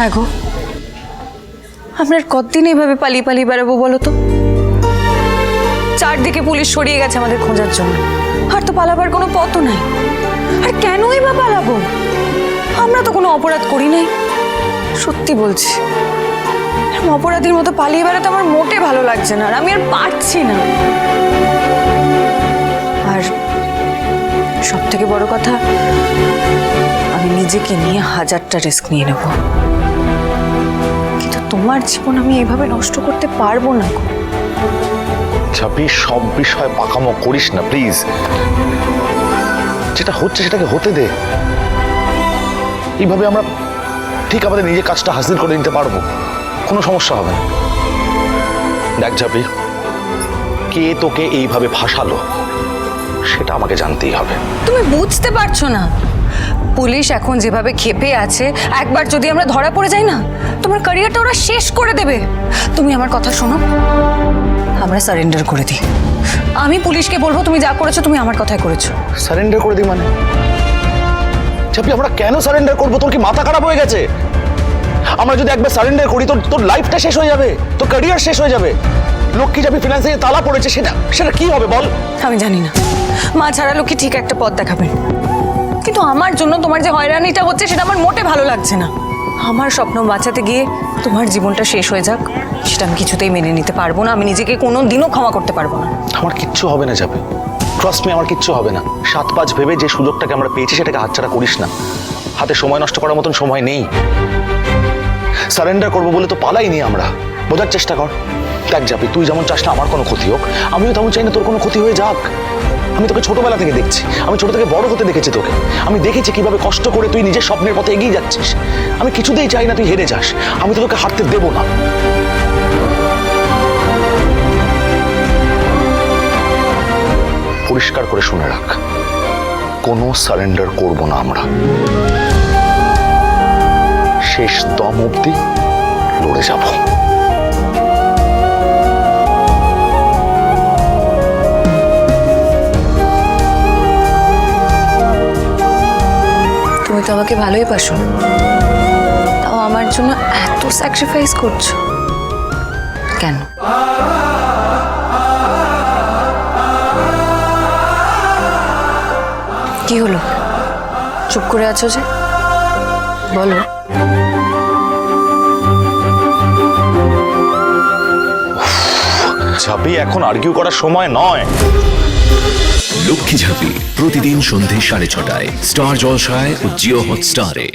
হ্যাঁ গো, আমরা কতদিন এইভাবে পালিয়ে পালিয়ে বেড়াবো বলো তো? চারদিকে পুলিশ সরিয়ে গেছে আমাদের খোঁজার জন্য, আর তো পালাবার কোনো পথও নাই। আর কেনই বা পালাবো? আমরা তো কোনো অপরাধ করি নাই। সত্যি বলছি, অপরাধীর মতো পালিয়ে বেড়াতে আমার মোটে ভালো লাগছে না, আর আমি আর পারছি না। আর সব থেকে বড় কথা, আমি নিজেকে নিয়ে হাজারটা রিস্ক নিয়ে নেব, কিন্তু তোমার জীবন আমি এভাবে নষ্ট করতে পারবো না। ছাপি, সব বিষয় পাকামো করিস না প্লিজ। যেটা হচ্ছে সেটাকে হতে দে। এইভাবে আমরা ঠিক আমাদের নিজের কাজটা হাসিল করে নিতে পারবো, কোনো সমস্যা হবে না। দেখ ঝাপি, কে তোকে এইভাবে ফাঁসালো সেটা আমাকে জানতেই হবে। তুমি বুঝতে পারছো না, পুলিশ এখন যেভাবে ক্ষেপে আছে, একবার যদি আমরা ধরা পড়ে যাই না, তোমার ক্যারিয়ারটা ওরা শেষ করে দেবে। তুমি আমার কথা শোনো, আমরা সারেন্ডার করে দিই। আমি পুলিশকে বলবো তুমি যা করেছো তুমি আমার কথাই করেছো। সারেন্ডার করে দিই মানে? ঝাপি, আমরা কেন সারেন্ডার করবো? তোর কি মাথা খারাপ হয়ে গেছে? আমরা যদি একবার সারেন্ডার করি তোর লাইফটা শেষ হয়ে যাবে, তোর ক্যারিয়ার শেষ হয়ে যাবে। লক্ষ্মী যাবি ফিনান্সে তালা পড়েছে, সেটা কি হবে বল? আমি জানি না, মা ছাড়া লক্ষ্মী ঠিক একটা পথ দেখাবেন, কিন্তু আমার জন্য তোমার যে হয়রানিটা হচ্ছে সেটা আমার মোটে ভালো লাগছে না। আমার স্বপ্ন বাঁচাতে গিয়ে তোমার জীবনটা শেষ হয়ে যাক, সেটা আমি কিছুতেই মেনে নিতে পারবো না। আমি নিজেকে কোনো দিনও ক্ষমা করতে পারবো না। আমার কিচ্ছু হবে না যাবে, ট্রাস্ট মি, আমার কিচ্ছু হবে না। 7-5 ভেবে যে সুযোগটাকে আমরা পেয়েছি সেটাকে হাতছাড়া করিস না। হাতে সময় নষ্ট করার মতন সময় নেই। সারেন্ডার করবো বলে তো পালাইনি আমরা, বোঝার চেষ্টা কর। দেখ যাবি, তুই যেমন চাস না আমার কোনো ক্ষতি হোক, আমিও তেমন চাই না তোর কোনো ক্ষতি হয়ে যাক। আমি তোকে ছোটবেলা থেকে দেখছি, আমি ছোট থেকে বড় হতে দেখেছি তোকে। আমি দেখেছি কিভাবে কষ্ট করে তুই নিজের স্বপ্নের পথে এগিয়ে যাচ্ছিস। আমি কিছুতেই চাই না তুই হেরে যাস, আমি তো তোকে হারতে দেব না। পরিষ্কার করে শুনে রাখ, কোনো সারেন্ডার করব না আমরা। শেষ দম অবধি লড়ে যাব। তুমি তো আমাকে ভালোই বাসো, তাও আমার জন্য এত স্যাক্রিফাইস করছো কেন? কি হলো, চুপ করে আছো যে? বলো। ঝাঁপি, এখন আর্গিউ করার সময় নয়। লক্ষ্মী ঝাঁপি প্রতিদিন সন্ধে 6:30টায় স্টার জলসায় ও জিও হটস্টারে।